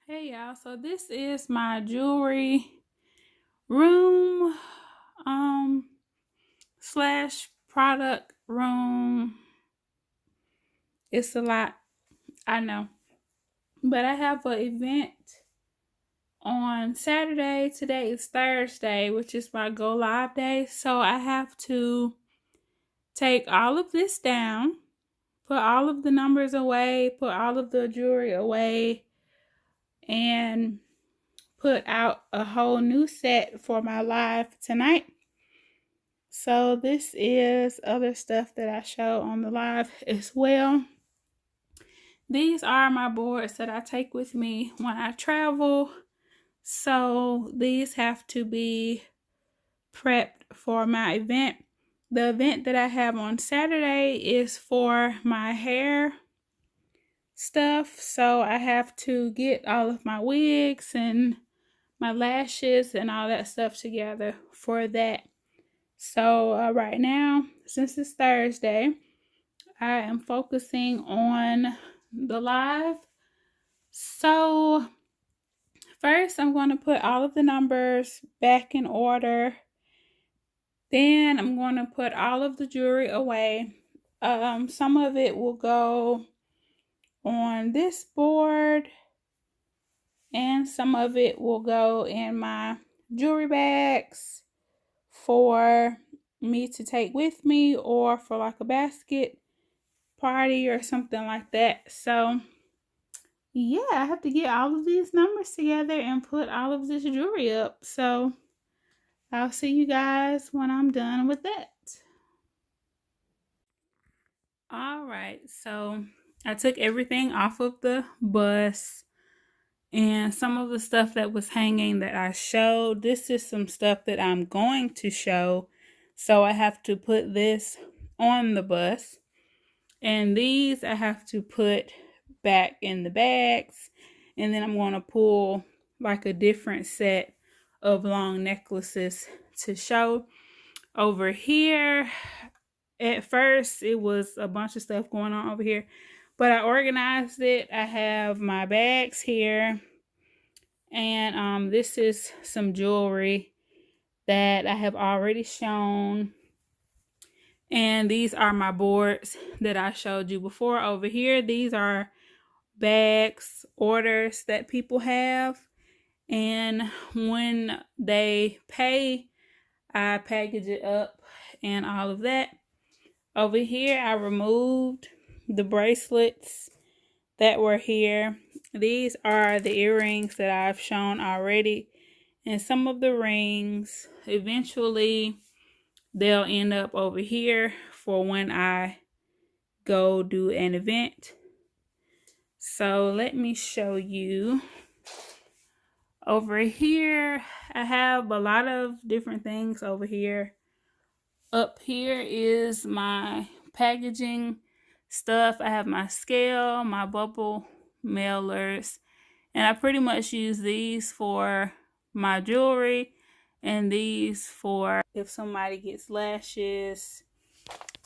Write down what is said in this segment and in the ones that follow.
Hey y'all, so this is my jewelry room slash product room. It's a lot, I know. But I have an event on Saturday. Today is Thursday, which is my go live day. So I have to take all of this down, put all of the numbers away, put all of the jewelry away, and put out a whole new set for my live tonight. So this is other stuff that I show on the live as well. These are my boards that I take with me when I travel. So these have to be prepped for my event. The event that I have on Saturday is for my hair stuff. So I have to get all of my wigs and my lashes and all that stuff together for that. So right now, since it's Thursday, I am focusing on the live. So first, I'm going to put all of the numbers back in order. Then I'm going to put all of the jewelry away. Some of it will go on this board, and some of it will go in my jewelry bags for me to take with me, or for like a basket party or something like that. So yeah, I have to get all of these numbers together and put all of this jewelry up. So I'll see you guys when I'm done with that. All right, so I took everything off of the bus, and some of the stuff that was hanging that I showed, this is some stuff that I'm going to show. So I have to put this on the bus. And these I have to put back in the bags. And then I'm going to pull like a different set of long necklaces to show. Over here, at first it was a bunch of stuff going on over here, but I organized it. I have my bags here, and this is some jewelry that I have already shown. And these are my boards that I showed you before over here. These are bags, orders that people have. And when they pay, I package it up and all of that. Over here, I removed the bracelets that were here. These are the earrings that I've shown already. And some of the rings, eventually, they'll end up over here for when I go do an event. So let me show you. Over here, I have a lot of different things over here. Up here is my packaging stuff. I have my scale, my bubble mailers, and I pretty much use these for my jewelry, and these for if somebody gets lashes,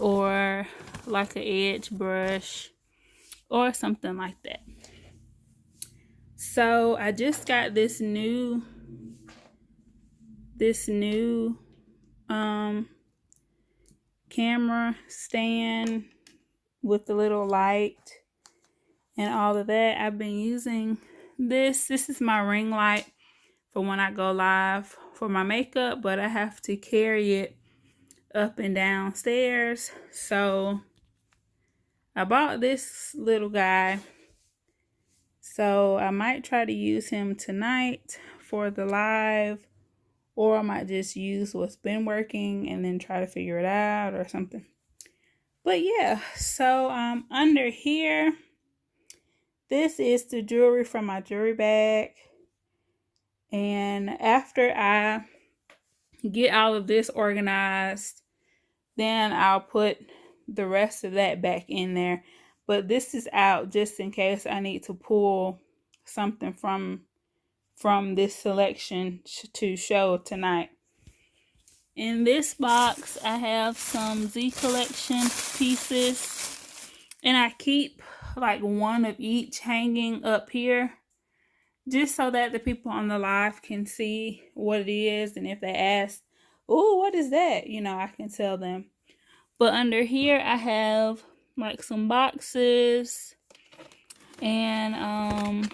or like an edge brush or something like that. So I just got this new camera stand with the little light and all of that. I've been using this. This is my ring light for when I go live for my makeup, but I have to carry it up and down stairs. So I bought this little guy. So I might try to use him tonight for the live, or I might just use what's been working and then try to figure it out or something. But yeah, so under here, this is the jewelry from my jewelry bag. And after I get all of this organized, then I'll put the rest of that back in there. But this is out just in case I need to pull something from this selection to show tonight. In this box, I have some Z Collection pieces, and I keep like one of each hanging up here just so that the people on the live can see what it is. And if they ask, oh, what is that? You know, I can tell them. But under here, I have like some boxes. And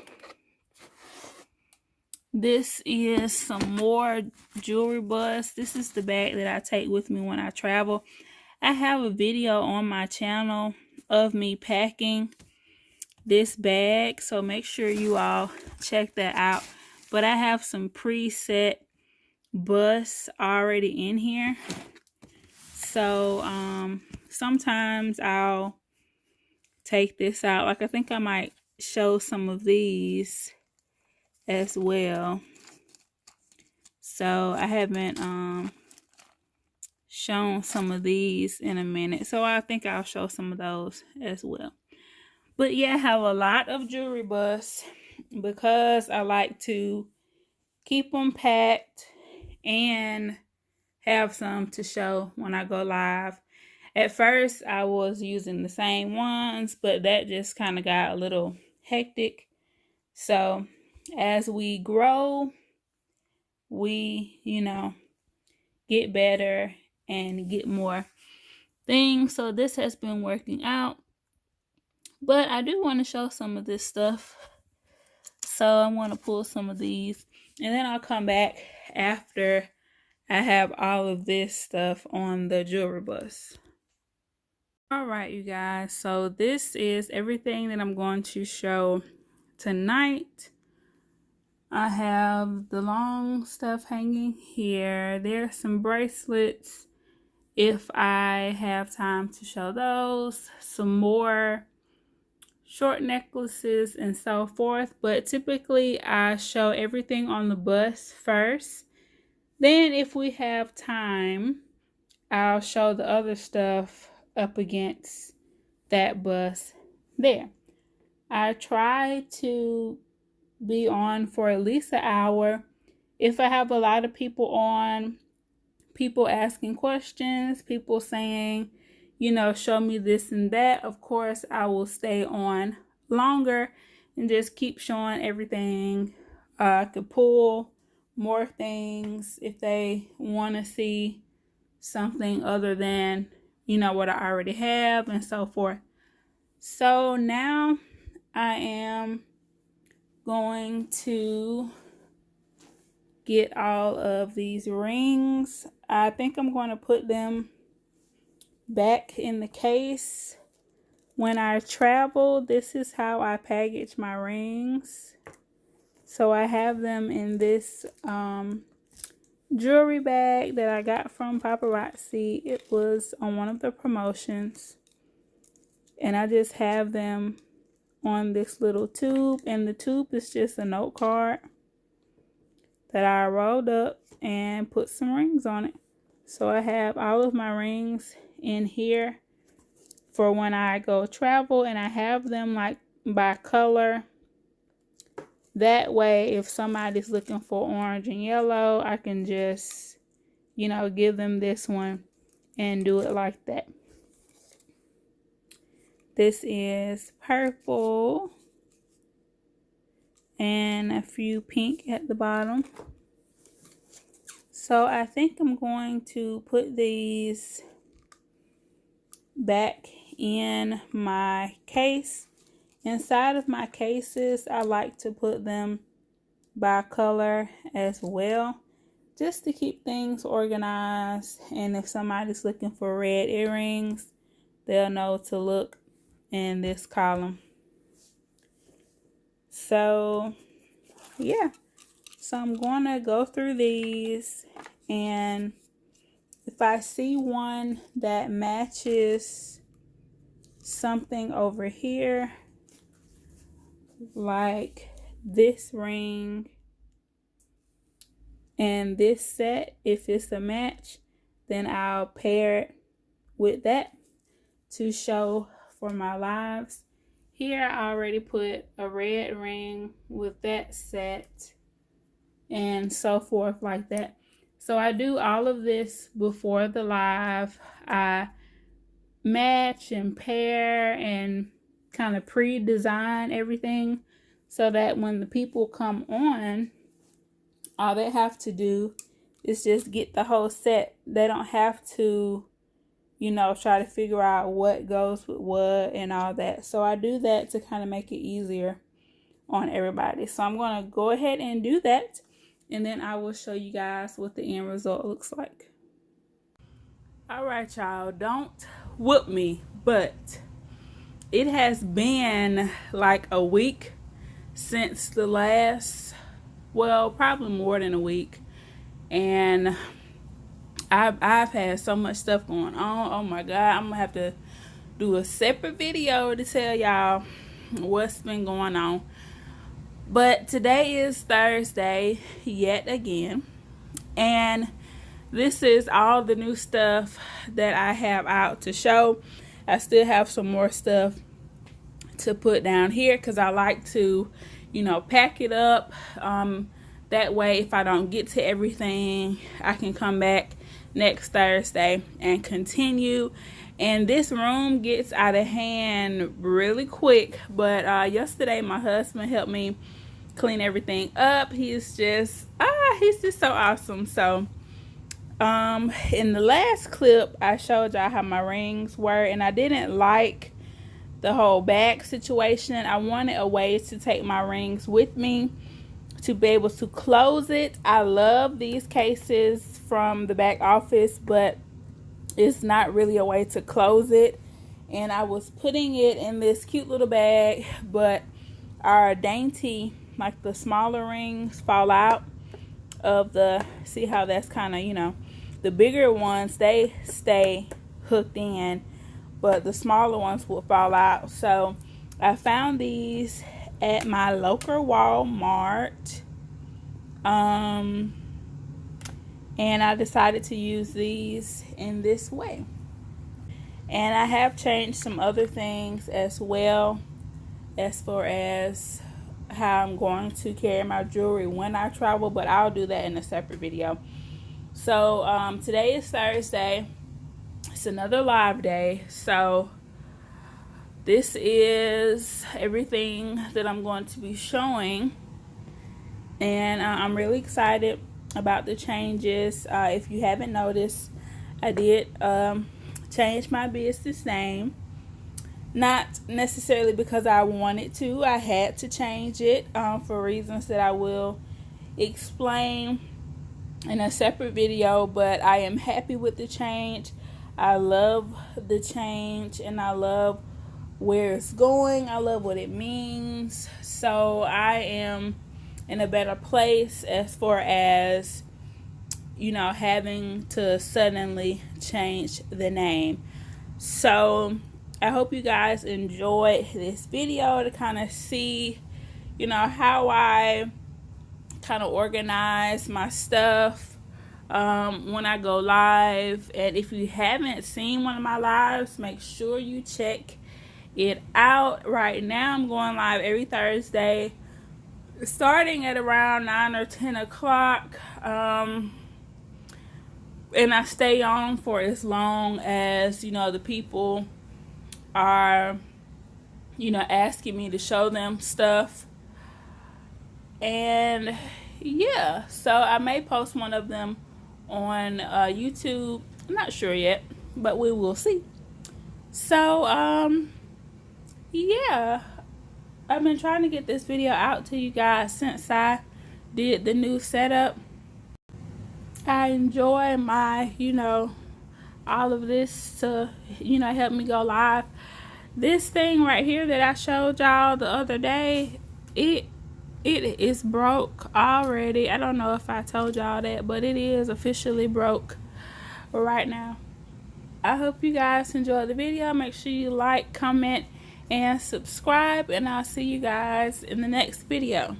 this is some more jewelry bust. This is the bag that I take with me when I travel. I have a video on my channel of me packing this bag, so make sure you all check that out. But I have some preset busts already in here. So sometimes I'll take this out. Like I think I might show some of these as well. So I haven't shown some of these in a minute, so I think I'll show some of those as well. But yeah, I have a lot of jewelry busts because I like to keep them packed and have some to show when I go live. At first I was using the same ones, but that just kind of got a little hectic. So as we grow, we, get better and get more things. So this has been working out. But I do want to show some of this stuff. So I'm going to pull some of these. And then I'll come back after I have all of this stuff on the jewelry bus. Alright, you guys. So this is everything that I'm going to show tonight. I have the long stuff hanging here. There's some bracelets if I have time to show those. Some more short necklaces and so forth. But typically I show everything on the bus first. Then if we have time, I'll show the other stuff up against that bus there. I try to be on for at least an hour. If I have a lot of people on, people asking questions, people saying, show me this and that, of course I will stay on longer and just keep showing everything. I could pull more things if they want to see something other than what I already have and so forth. So now I am going to get all of these rings. I think I'm going to put them back in the case when I travel. This is how I package my rings. So I have them in this jewelry bag that I got from Paparazzi. It was on one of the promotions. And I just have them on this little tube, and the tube is just a note card that I rolled up and put some rings on it. So I have all of my rings in here for when I go travel, and I have them like by color. That way if somebody's looking for orange and yellow, I can just give them this one and do it like that. This is purple and a few pink at the bottom. So I think I'm going to put these back in my case. Inside of my cases, I like to put them by color as well, just to keep things organized. And if somebody's looking for red earrings, they'll know to look in this column. So yeah, so I'm going to go through these, and if I see one that matches something over here, like this ring and this set, if it's a match, then I'll pair it with that to show for my lives. Here I already put a red ring with that set and so forth like that. So I do all of this before the live. I match and pair and kind of pre-design everything so that when the people come on, all they have to do is just get the whole set. They don't have to, you know, try to figure out what goes with what and all that. So I do that to kind of make it easier on everybody. So I'm going to go ahead and do that, and then I will show you guys what the end result looks like. All right, y'all, don't whoop me, but it has been like a week since the last, well, probably more than a week, and I've had so much stuff going on. Oh my God, I'm gonna have to do a separate video to tell y'all what's been going on. But today is Thursday yet again, and this is all the new stuff that I have out to show. I still have some more stuff to put down here because I like to, you know, pack it up. That way, if I don't get to everything, I can come back next Thursday and continue. And this room gets out of hand really quick. But yesterday, my husband helped me clean everything up. He's just so awesome. So in the last clip, I showed y'all how my rings were, and I didn't like the whole bag situation. I wanted a way to take my rings with me to be able to close it. I love these cases from the back office, but it's not really a way to close it. And I was putting it in this cute little bag, but our dainty, like the smaller rings, fall out of the, see how that's kind of, you know, the bigger ones, they stay hooked in, but the smaller ones will fall out. So I found these at my local Walmart, and I decided to use these in this way. And I have changed some other things as well, as far as how I'm going to carry my jewelry when I travel, but I'll do that in a separate video. So today is Thursday. It's another live day. So this is everything that I'm going to be showing, and I'm really excited about the changes. If you haven't noticed, I did change my business name. Not necessarily because I wanted to. I had to change it for reasons that I will explain in a separate video, but I am happy with the change. I love the change, and I love where it's going. I love what it means. So I am in a better place as far as, you know, having to suddenly change the name. So I hope you guys enjoyed this video to kind of see, you know, how I kind of organize my stuff when I go live. And if you haven't seen one of my lives, make sure you check it out. Right now I'm going live every Thursday starting at around 9 or 10 o'clock, and I stay on for as long as, you know, the people are, you know, asking me to show them stuff. And yeah, so I may post one of them on YouTube. I'm not sure yet, but we will see. So yeah, I've been trying to get this video out to you guys since I did the new setup. I enjoy my, you know, all of this to, you know, help me go live. This thing right here that I showed y'all the other day, it is broke already. I don't know if I told y'all that, but it is officially broke right now. I hope you guys enjoyed the video. Make sure you like, comment, and subscribe, and I'll see you guys in the next video.